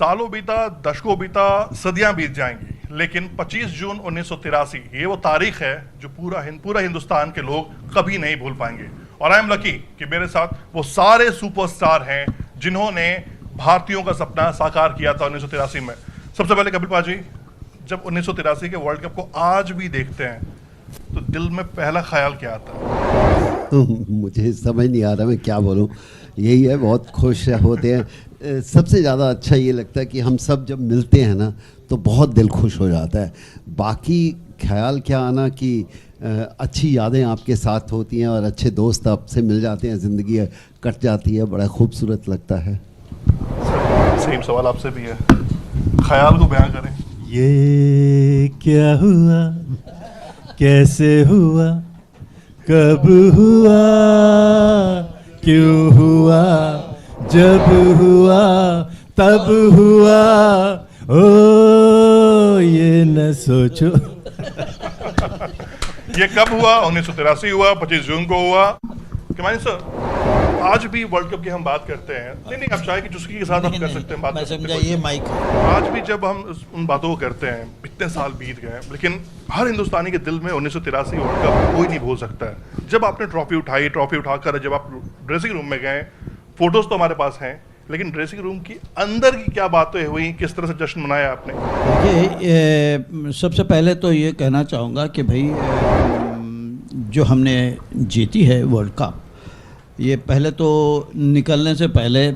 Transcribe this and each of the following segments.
सालों बीता, दशकों बीता, सदियां बीत जाएंगी, लेकिन 25 जून 1983 ये वो तारीख है जो पूरा हिंदुस्तान के लोग कभी नहीं भूल पाएंगे। और आई एम लकी कि मेरे साथ वो सारे सुपरस्टार हैं जिन्होंने भारतीयों का सपना साकार किया था 1983 में। सबसे पहले कपिल पाजी, जब 1983 के वर्ल्ड कप को आज भी देखते हैं तो दिल में पहला ख्याल क्या आता है? मुझे समझ नहीं आ रहा मैं क्या बोलूं। यही है, बहुत खुश होते हैं। सबसे ज़्यादा अच्छा ये लगता है कि हम सब जब मिलते हैं ना तो बहुत दिल खुश हो जाता है। बाकी ख्याल क्या आना कि अच्छी यादें आपके साथ होती हैं और अच्छे दोस्त आपसे मिल जाते हैं, ज़िंदगी कट जाती है, बड़ा खूबसूरत लगता है। सेम सवाल आपसे भी है, ख्याल को बयां करें। ये क्या हुआ, कैसे हुआ, कब हुआ, क्यों हुआ, जब हुआ तब हुआ, ओ ये न सोचो। ये कब हुआ? 1983 हुआ, 25 जून को हुआ। किमानी सर, आज भी वर्ल्ड कप की हम बात करते हैं। नहीं, आप चाहे कि चुस्की के साथ हम कर सकते हैं बात। मैं समझा ये माइक। आज भी जब हम उन बातों को करते हैं, इतने साल बीत गए, लेकिन हर हिंदुस्तानी के दिल में 1983 वर्ल्ड कप कोई नहीं भूल सकता है। जब आपने ट्रॉफी उठाकर जब आप ड्रेसिंग रूम में गए, फोटोज तो हमारे पास हैं, लेकिन ड्रेसिंग रूम की अंदर की क्या बातें हुई, किस तरह से जश्न मनाया आपने? देखिए, सबसे पहले तो ये कहना चाहूँगा कि भाई जो हमने जीती है वर्ल्ड कप, ये पहले तो निकलने से पहले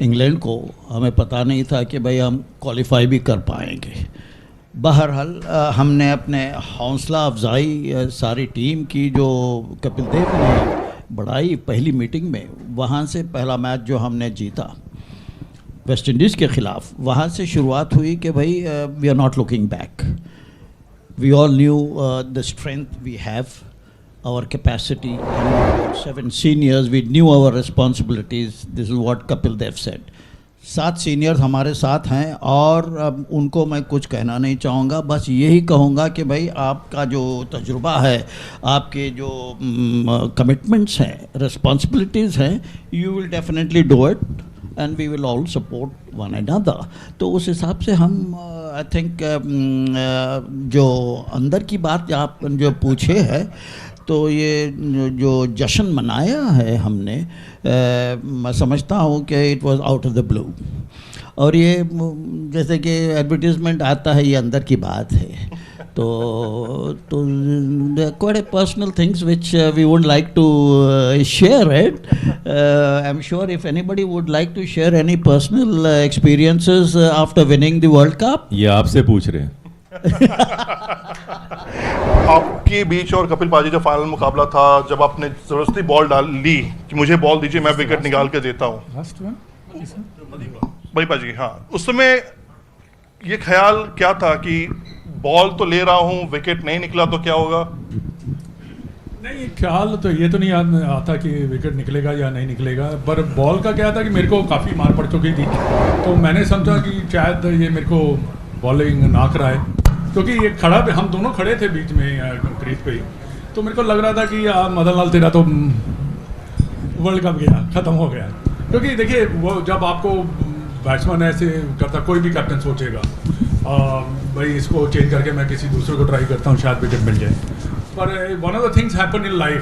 इंग्लैंड को हमें पता नहीं था कि भाई हम क्वालिफाई भी कर पाएंगे। बहरहाल हमने अपने हौसला अफजाई सारी टीम की जो कपिल देव ने बढ़ाई पहली मीटिंग में, वहाँ से पहला मैच जो हमने जीता वेस्ट इंडीज़ के ख़िलाफ़, वहाँ से शुरुआत हुई कि भाई we are not looking back. We all knew the strength we have, our capacity, and 7 seniors, we knew our responsibilities. This is what Kapil Dev said. 7 seniors हमारे साथ हैं और उनको मैं कुछ कहना नहीं चाहूँगा, बस यही कहूँगा कि भाई आपका जो तजुर्बा है, आपके जो कमिटमेंट्स हैं, रिस्पॉन्सिबिलिटीज़ हैं, you will definitely do it and we will all support one another. तो उस हिसाब से हम आई थिंक जो अंदर की बात आप जो पूछे है, तो ये जो जश्न मनाया है हमने, मैं समझता हूँ कि it was out of the blue. और ये जैसे कि एडवर्टीज़मेंट आता है, ये अंदर की बात है। तो quite a personal things which we would like to share it. I'm sure if anybody would like to share any personal experiences after winning the World Cup. ये आपसे पूछ रहे हैं। आपके बीच और कपिल पाजी का फाइनल मुकाबला था, जब आपने जबरदस्ती बॉल डाल ली कि मुझे बॉल दीजिए, मैं विकेट निकाल के देता हूँ। भाई पाजी, हाँ, उस समय ये ख्याल क्या था कि बॉल तो ले रहा हूँ, विकेट नहीं निकला तो क्या होगा? नहीं, ख्याल तो ये तो नहीं आता कि विकेट निकलेगा या नहीं निकलेगा, पर बॉल का क्या था कि मेरे को काफ़ी मार पड़ चुकी थी, तो मैंने समझा कि शायद ये मेरे को बॉलिंग ना कराए, क्योंकि ये खड़ा पे हम दोनों खड़े थे बीच में क्रीज पे ही, तो मेरे को लग रहा था कि मदन लाल तेरा तो वर्ल्ड कप गया, ख़त्म हो गया। क्योंकि देखिए, वो जब आपको बैट्समैन ऐसे करता, कोई भी कैप्टन सोचेगा भाई इसको चेंज करके मैं किसी दूसरे को ट्राई करता हूँ, शायद विकेट मिल जाए। पर one of the things happen in life,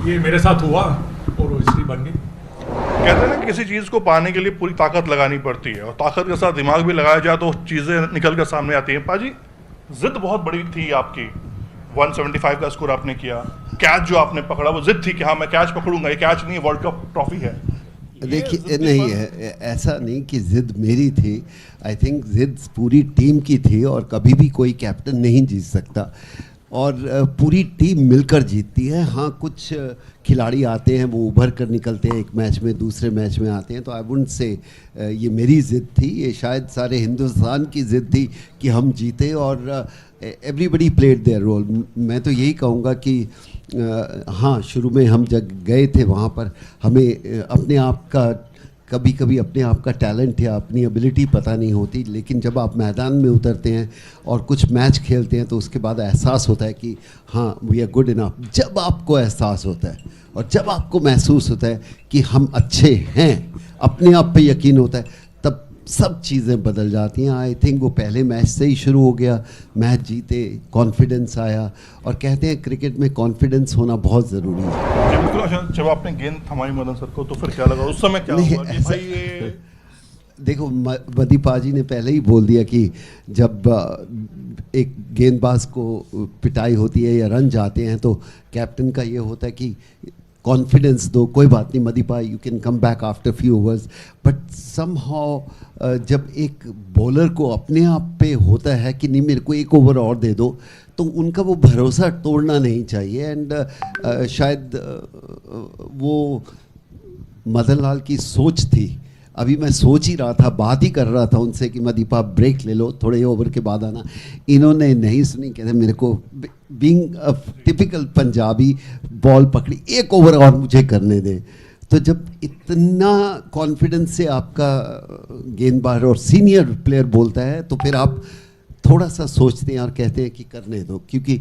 ये मेरे साथ हुआ और वो हिस्ट्री बन गई। कहते हैं ना, किसी चीज़ को पाने के लिए पूरी ताकत लगानी पड़ती है, और ताकत के साथ दिमाग भी लगाया जाए तो चीज़ें निकल कर सामने आती हैं। पाजी, जिद बहुत बड़ी थी आपकी, 175 का स्कोर आपने किया, कैच जो आपने पकड़ा वो जिद थी कि हाँ मैं कैच पकड़ूंगा, ये कैच नहीं, वर्ल्ड कप ट्रॉफी है। देखिए, नहीं है, ऐसा नहीं कि जिद मेरी थी। आई थिंक जिद पूरी टीम की थी, और कभी भी कोई कैप्टन नहीं जीत सकता, और पूरी टीम मिलकर जीतती है। हाँ, कुछ खिलाड़ी आते हैं, वो उभर कर निकलते हैं, एक मैच में दूसरे मैच में आते हैं, तो आई वुडंट से ये मेरी ज़िद थी, ये शायद सारे हिंदुस्तान की ज़िद थी कि हम जीते, और एवरीबडी प्लेड देयर रोल। मैं तो यही कहूँगा कि हाँ, शुरू में हम जब गए थे वहाँ पर हमें अपने आप का कभी कभी अपने आप का टैलेंट या अपनी एबिलिटी पता नहीं होती, लेकिन जब आप मैदान में उतरते हैं और कुछ मैच खेलते हैं तो उसके बाद एहसास होता है कि हाँ वी आर गुड इनफ। जब आपको एहसास होता है और जब आपको महसूस होता है कि हम अच्छे हैं, अपने आप पे यकीन होता है, तब सब चीज़ें बदल जाती हैं। आई थिंक वो पहले मैच से ही शुरू हो गया, मैच जीते, कॉन्फिडेंस आया, और कहते हैं क्रिकेट में कॉन्फिडेंस होना बहुत ज़रूरी है। जी बिल्कुल अच्छा, जब आपने गेंद थमाई मदन सर को तो फिर क्या लगा उस समय, क्या नहीं, हुआ कि ऐसा- भाई ये देखो मदी पाजी ने पहले ही बोल दिया कि जब एक गेंदबाज को पिटाई होती है या रन जाते हैं तो कैप्टन का ये होता है कि कॉन्फिडेंस दो, कोई बात नहीं Madipa, you can come back after few overs. But somehow जब एक बॉलर को अपने आप पे होता है कि नहीं मेरे को एक ओवर और दे दो, तो उनका वो भरोसा तोड़ना नहीं चाहिए। एंड शायद वो मदन लाल की सोच थी। अभी मैं सोच ही रहा था, बात ही कर रहा था उनसे कि मदीपा ब्रेक ले लो, थोड़े ओवर के बाद आना। इन्होंने नहीं सुनी, कहते मेरे को being a typical Punjabi ball पकड़ी, एक ओवर और मुझे करने दे। तो जब इतना कॉन्फिडेंस से आपका गेंदबाज और सीनियर प्लेयर बोलता है तो फिर आप थोड़ा सा सोचते हैं और कहते हैं कि करने दो, क्योंकि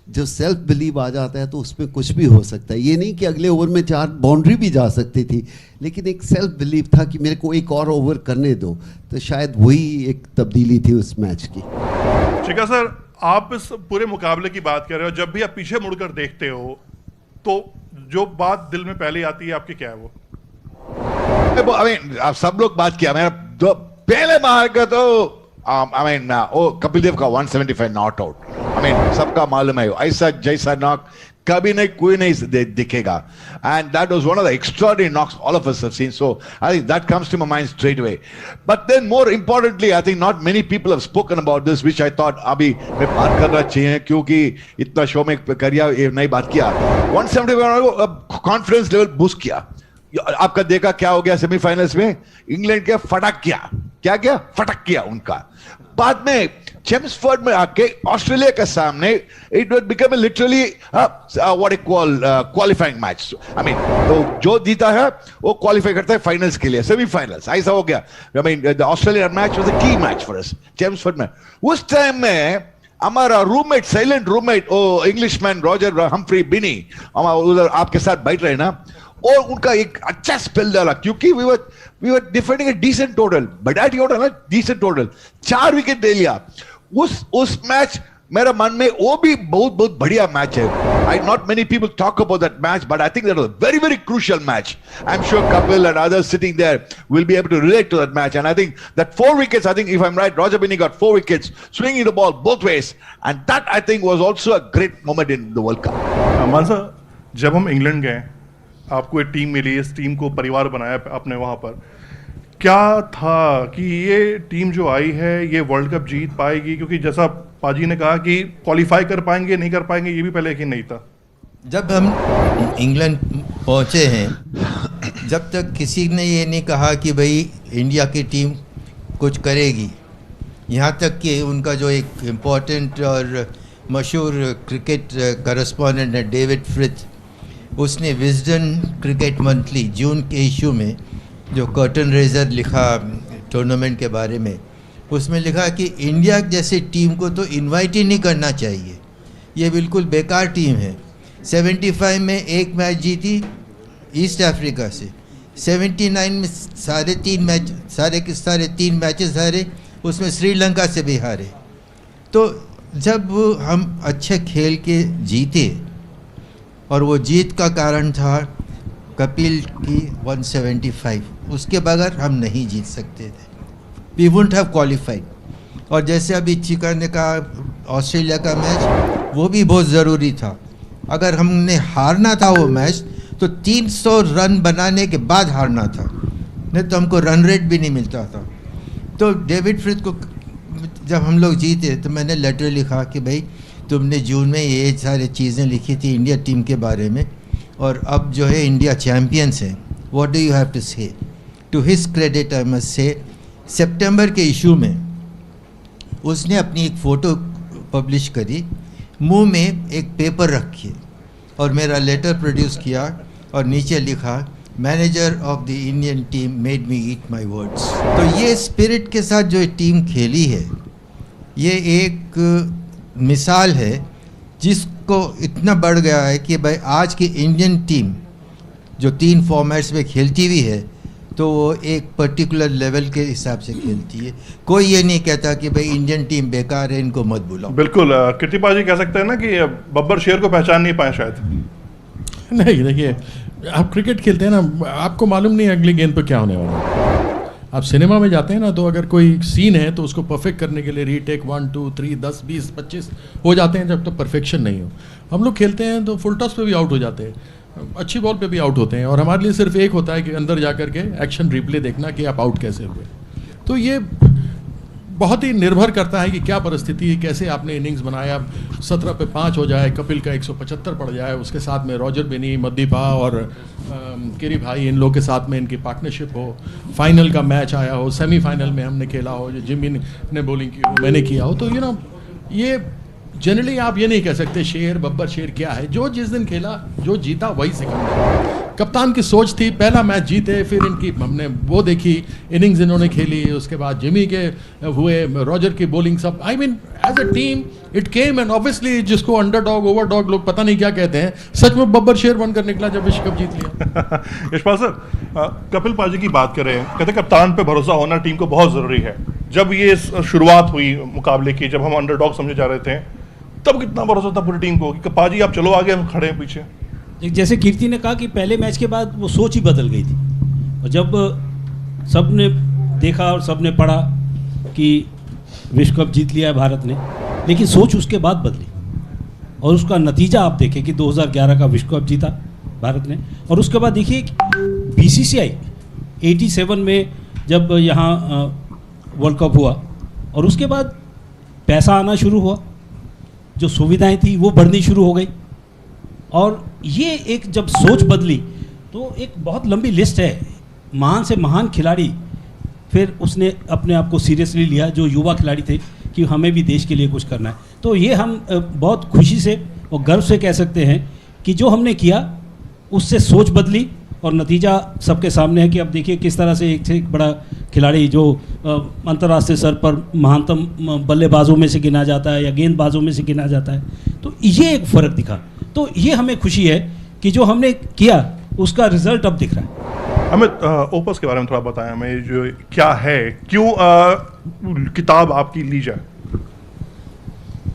जो सेल्फ बिलीव आ जाता है तो उसमें कुछ भी हो सकता है। ये नहीं कि अगले ओवर में 4 बाउंड्री भी जा सकती थी, लेकिन एक सेल्फ बिलीव था कि मेरे को एक और ओवर करने दो। तो शायद वही एक तब्दीली थी उस मैच की। शिखा सर, आप इस पूरे मुकाबले की बात कर रहे हो, जब भी आप पीछे मुड़कर देखते हो तो जो बात दिल में पहले आती है आपकी, क्या है वो? I mean, आप सब लोग बात किया, मेरा जो पहले मार का तो ओ कपिल देव का 175 नॉट आउट, सबका मालूम है ऐसा जैसा नॉक कभी नहीं कोई नहीं दिखेगा, and that was one of the extraordinary knocks all of us have seen. So I think that comes to my mind straight away. But then more importantly, I think not many people have spoken about this, which I thought अभी मैं बात करना चाहिए क्योंकि इतना show में करिया ये नहीं बात किया। 175 कॉन्फिडेंस लेवल बूस्ट किया। आपका देखा क्या हो गया सेमीफाइनल्स में, इंग्लैंड के फटक क्या फटक किया उनका। बाद में चेम्सफोर्ड में आके ऑस्ट्रेलिया के सामने it would become literally what it call qualifying match. तो जो जीता है वो क्वालिफाई करता है फाइनल्स के लिए, सेमीफाइनल्स ऐसा हो गया। The Australian match was a की मैच फॉर अस चेम्सफोर्ड में। उस टाइम में हमारा रूममेट, साइलेंट रूममेट, ओ इंग्लिशमैन रॉजर हम्फ्री बिनी उधर आपके साथ बैठ रहे ना, और उनका एक अच्छा स्पेल डाला क्योंकि we were defending a decent total, बड़ा टोटल ना, डिसेंट टोटल, 4 विकेट ले लिया उस मैच। मेरा मन में वो भी बहुत बढ़िया मैच है। I not many people talk about that match, but I think that was a very very crucial match. I'm sure Kapil and others sitting there will be able to relate to that match. And I think that 4 wickets, I think if I'm right, Roger Binney got 4 wickets, swinging the ball both ways, and that I think was also a great moment in the World Cup. मान sir, जब हम England गए, आपको एक team मिली, इस team को परिवार बनाया आपने वहाँ पर, क्या था कि ये टीम जो आई है ये वर्ल्ड कप जीत पाएगी? क्योंकि जैसा पाजी ने कहा कि क्वालिफाई कर पाएंगे नहीं कर पाएंगे ये भी पहले यकीन नहीं था। जब हम इंग्लैंड पहुँचे हैं, जब तक किसी ने ये नहीं कहा कि भाई इंडिया की टीम कुछ करेगी, यहाँ तक कि उनका जो एक इम्पोर्टेंट और मशहूर क्रिकेट करस्पॉन्डेंट है डेविड फ्रिथ, उसने विजडन क्रिकेट मंथली जून के इशू में जो कर्टन रेजर लिखा टूर्नामेंट के बारे में, उसमें लिखा कि इंडिया जैसी टीम को तो इनवाइट ही नहीं करना चाहिए, ये बिल्कुल बेकार टीम है। 75 में एक मैच जीती ईस्ट अफ्रीका से, 79 में सारे 3 मैचेस हारे, उसमें श्रीलंका से भी हारे। तो जब हम अच्छे खेल के जीते, और वो जीत का कारण था कपिल की 175, उसके बगैर हम नहीं जीत सकते थे, वी वुडंट हैव क्वालिफाइड। और जैसे अभी चिका ने कहा ऑस्ट्रेलिया का मैच, वो भी बहुत ज़रूरी था। अगर हमने हारना था वो मैच तो 300 रन बनाने के बाद हारना था, नहीं तो हमको रन रेट भी नहीं मिलता था। तो डेविड फ्रिथ को जब हम लोग जीते तो मैंने लेटर लिखा कि भाई तुमने जून में ये सारी चीज़ें लिखी थी इंडिया टीम के बारे में, और अब जो है इंडिया चैम्पियंस है, what do you have to say. To his credit I must say, सितंबर के इशू में उसने अपनी एक फ़ोटो पब्लिश करी, मुंह में एक पेपर रखी और मेरा लेटर प्रोड्यूस किया और नीचे लिखा manager of the Indian team made me eat my words. तो ये स्पिरिट के साथ जो टीम खेली है, ये एक मिसाल है जिसको इतना बढ़ गया है कि भाई आज की इंडियन टीम जो 3 फॉर्मेट्स में खेलती हुई है, तो वो एक पर्टिकुलर लेवल के हिसाब से खेलती है। कोई ये नहीं कहता कि भाई इंडियन टीम बेकार है, इनको मत बुलाओ। बिल्कुल कीर्तिपा जी कह सकते हैं ना कि बब्बर शेर को पहचान नहीं पाए शायद। नहीं, देखिए आप क्रिकेट खेलते हैं ना, आपको मालूम नहीं अगली गेंद पे क्या होने वाला है। आप सिनेमा में जाते हैं ना, तो अगर कोई सीन है तो उसको परफेक्ट करने के लिए रीटेक 1 2 3 10 20 25 हो जाते हैं, जब तक परफेक्शन नहीं हो। हम लोग खेलते हैं तो फुल टॉस पे भी आउट हो जाते हैं, अच्छी बॉल पे भी आउट होते हैं, और हमारे लिए सिर्फ एक होता है कि अंदर जा कर के एक्शन रिप्ले देखना कि आप आउट कैसे हुए। तो ये बहुत ही निर्भर करता है कि क्या परिस्थिति है, कैसे आपने इनिंग्स बनाया। 17 पे 5 हो जाए, कपिल का 175 पड़ जाए, उसके साथ में रॉजर बिनी, मदीपा और केरी भाई, इन लोग के साथ में इनकी पार्टनरशिप हो, फाइनल का मैच आया हो, सेमीफाइनल में हमने खेला हो, जो जिमी ने बॉलिंग की हो, मैंने किया हो, तो ये जनरली आप ये नहीं कह सकते शेर बब्बर शेर क्या है। जो जिस दिन खेला, जो जीता वही सिकंदर। कप्तान की सोच थी पहला मैच जीते, फिर इनकी हमने वो देखी इनिंग्स इन्होंने खेली, उसके बाद जिमी के हुए, रॉजर की बॉलिंग, सब I mean as a team it came. And obviously जिसको अंडरडॉग ओवरडॉग लोग पता नहीं क्या कहते हैं, सच में बब्बर शेर बनकर निकला जब विश्व कप जीत लिया। यशपाल सर, कपिल पाजी की बात कर रहे हैं, कहते कप्तान पे भरोसा होना टीम को बहुत जरूरी है। जब ये शुरुआत हुई मुकाबले की, जब हम अंडरडॉग समझे जा रहे थे, तब कितना भरोसा था पूरी टीम को कि पाजी आप चलो आगे, हम खड़े हैं पीछे। जैसे कीर्ति ने कहा कि पहले मैच के बाद वो सोच ही बदल गई थी, और जब सब ने देखा और सब ने पढ़ा कि विश्व कप जीत लिया है भारत ने, लेकिन सोच उसके बाद बदली, और उसका नतीजा आप देखें कि 2011 का विश्व कप जीता भारत ने। और उसके बाद देखिए BCCI 87 में जब यहाँ वर्ल्ड कप हुआ, और उसके बाद पैसा आना शुरू हुआ, जो सुविधाएं थी वो बढ़नी शुरू हो गई, और ये एक जब सोच बदली तो एक बहुत लंबी लिस्ट है महान से महान खिलाड़ी। फिर उसने अपने आप को सीरियसली लिया, जो युवा खिलाड़ी थे, कि हमें भी देश के लिए कुछ करना है। तो ये हम बहुत खुशी से और गर्व से कह सकते हैं कि जो हमने किया उससे सोच बदली, और नतीजा सबके सामने है कि अब देखिए किस तरह से एक से एक बड़ा खिलाड़ी जो अंतर्राष्ट्रीय स्तर पर महानतम बल्लेबाजों में से गिना जाता है या गेंदबाजों में से गिना जाता है, तो ये एक फ़र्क दिखा। तो ये हमें खुशी है कि जो हमने किया उसका रिजल्ट अब दिख रहा है। अमित, ओपस के बारे में थोड़ा बताएं हमें, जो क्या है, क्यों किताब आपकी ली जाए?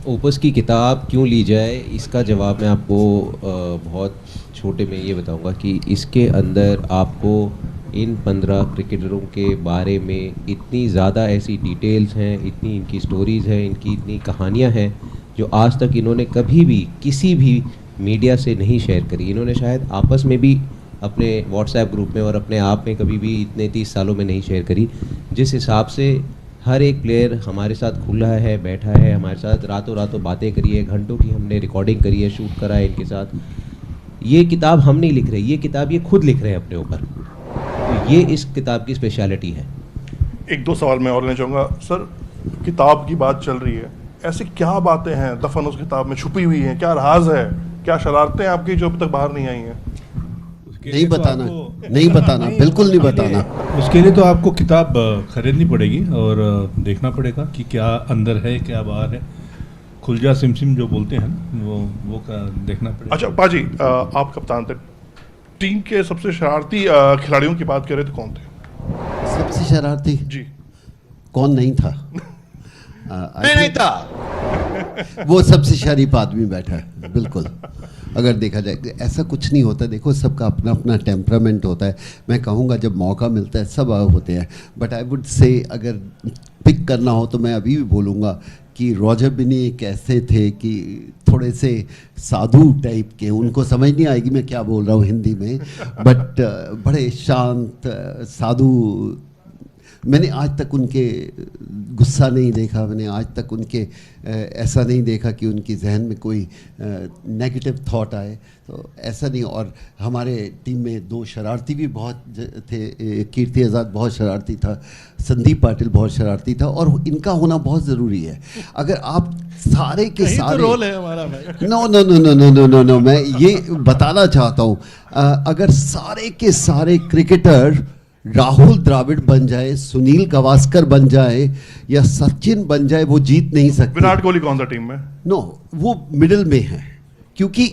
ओपस की किताब क्यों ली जाए, इसका जवाब मैं आपको बहुत छोटे में ये बताऊंगा कि इसके अंदर आपको इन 15 क्रिकेटरों के बारे में इतनी ज़्यादा ऐसी डिटेल्स हैं, इतनी इनकी स्टोरीज़ हैं, इनकी इतनी कहानियां हैं जो आज तक इन्होंने कभी भी किसी भी मीडिया से नहीं शेयर करी। इन्होंने शायद आपस में भी अपने व्हाट्सएप ग्रुप में और अपने आप में कभी भी इतने 30 सालों में नहीं शेयर करी। जिस हिसाब से हर एक प्लेयर हमारे साथ खुला है, बैठा है, हमारे साथ रातों रातों बातें करी है, घंटों की हमने रिकॉर्डिंग करी है, शूट करा है इनके साथ। ये किताब हम नहीं लिख रहे, ये किताब ये खुद लिख रहे हैं अपने ऊपर, तो ये इस किताब की स्पेशलिटी है। एक दो सवाल मैं और लेना चाहूँगा सर। किताब की बात चल रही है, ऐसी क्या बातें हैं दफन उस किताब में छुपी हुई हैं, क्या राज है, क्या शरारतें आपकी जो अब तक बाहर नहीं आई हैं? नहीं बताना, नहीं बताना, बिल्कुल नहीं बताना। उसके लिए तो आपको किताब खरीदनी पड़ेगी और देखना पड़ेगा कि क्या अंदर है क्या बाहर है। खुलजा सिमसिम जो बोलते हैं वो देखना पड़ेगा। अच्छा पाजी, आप कप्तान थे, टीम के सबसे शरारती खिलाड़ियों की बात कर रहे थे, कौन थे सबसे शरारती? जी, कौन नहीं था? नहीं था। वो सबसे शरीफ आदमी बैठा है, बिल्कुल। अगर देखा जाए ऐसा कुछ नहीं होता, देखो सबका अपना अपना टेम्परामेंट होता है। मैं कहूँगा जब मौका मिलता है सब होते हैं, बट आई वुड से अगर पिक करना हो तो मैं अभी भी बोलूँगा कि रॉजर बिनी एक ऐसे थे कि थोड़े से साधु टाइप के, उनको समझ नहीं आएगी मैं क्या बोल रहा हूँ हिंदी में, बट बड़े शांत साधु। मैंने आज तक उनके गुस्सा नहीं देखा, मैंने आज तक उनके ऐसा नहीं देखा कि उनकी जहन में कोई नेगेटिव थॉट आए, तो ऐसा नहीं। और हमारे टीम में दो शरारती भी बहुत थे, कीर्ति आज़ाद बहुत शरारती था, संदीप पाटिल बहुत शरारती था, और इनका होना बहुत ज़रूरी है। अगर आप सारे के सारे तो रोल है हमारा भाई। No no no no no no no no मैं ये बताना चाहता हूँ, अगर सारे के सारे क्रिकेटर राहुल द्रविड़ बन जाए, सुनील गावस्कर बन जाए या सचिन बन जाए, वो जीत नहीं सकते। विराट कोहली कौन सा टीम में? नो, वो मिडिल में है, क्योंकि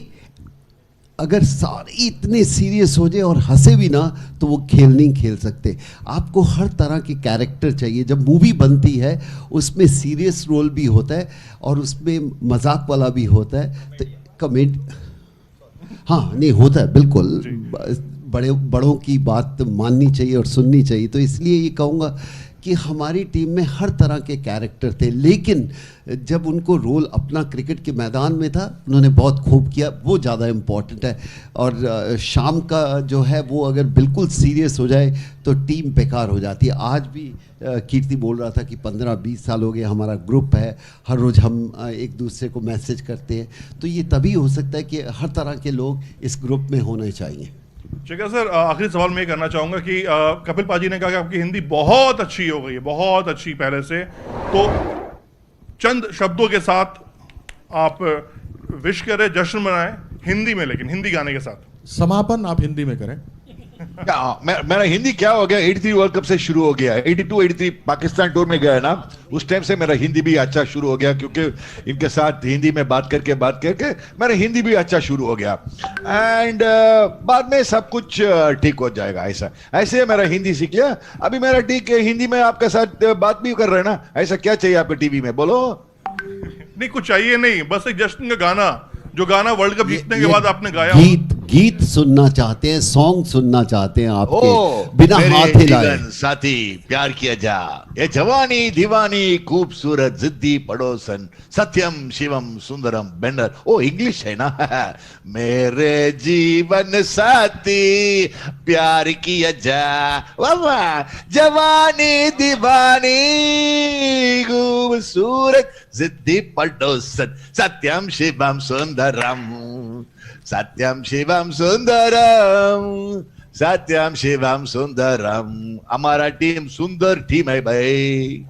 अगर सारे इतने सीरियस हो जाए और हंसे भी ना तो वो खेल नहीं खेल सकते। आपको हर तरह के कैरेक्टर चाहिए। जब मूवी बनती है उसमें सीरियस रोल भी होता है और उसमें मजाक वाला भी होता है, तो कमेडी, हाँ नहीं होता है बिल्कुल। बड़ों की बात माननी चाहिए और सुननी चाहिए। तो इसलिए ये कहूँगा कि हमारी टीम में हर तरह के कैरेक्टर थे, लेकिन जब उनको रोल अपना क्रिकेट के मैदान में था उन्होंने बहुत खूब किया, वो ज़्यादा इम्पॉर्टेंट है। और शाम का जो है वो अगर बिल्कुल सीरियस हो जाए तो टीम बेकार हो जाती है। आज भी कीर्ति बोल रहा था कि 15-20 साल हो गए हमारा ग्रुप है, हर रोज़ हम एक दूसरे को मैसेज करते हैं, तो ये तभी हो सकता है कि हर तरह के लोग इस ग्रुप में होने चाहिए। ठीक है सर, आखिरी सवाल मैं ये करना चाहूंगा कि कपिल पाजी ने कहा कि आपकी हिंदी बहुत अच्छी हो गई है, बहुत अच्छी पहले से, तो चंद शब्दों के साथ आप विश करें, जश्न मनाएं हिंदी में, लेकिन हिंदी गाने के साथ। समापन आप हिंदी में करें। मेरा हिंदी क्या हो गया, 83 वर्ल्ड कप से शुरू हो गया, 82-83 पाकिस्तान टूर में गया ना, उस टाइम से मेरा हिंदी भी अच्छा शुरू हो गया, क्योंकि इनके साथ हिंदी में बात करके मेरा हिंदी भी अच्छा शुरू हो गया। एंड बाद में सब कुछ ठीक हो जाएगा। ऐसे मेरा हिंदी सीख लिया। अभी मेरा ठीक है, हिंदी में आपके साथ बात भी कर रहे हैं ना, ऐसा क्या चाहिए आपको टीवी में, बोलो। नहीं कुछ चाहिए नहीं, बस एक जश्न का गाना, जो गाना वर्ल्ड कप जीतने के बाद आपने गाया। गीत सुनना चाहते हैं, सॉन्ग सुनना चाहते हैं आपके, बिना हाथ हिलाए। साथी प्यार किया जा, ये जवानी दीवानी खूबसूरत जिद्दी पड़ोसन, सत्यम शिवम सुंदरम बेंडर। ओ इंग्लिश है ना। मेरे जीवन साथी प्यार किया जा, वाह, जवानी दीवानी खूबसूरत जिद्दी पड़ोसन, सत्यम शिवम सुंदरम, सत्यम शिवम सुंदरम, सत्यम शिवम सुंदरम। हमारा टीम सुंदर टीम है भाई।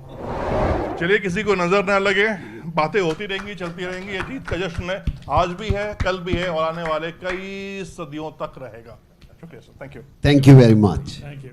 चलिए, किसी को नजर ना लगे, बातें होती रहेंगी, चलती रहेंगी। ये जीत का जश्न है, आज भी है, कल भी है और आने वाले कई सदियों तक रहेगा। शुक्रिया sir, thank you. Thank you very much. Thank you.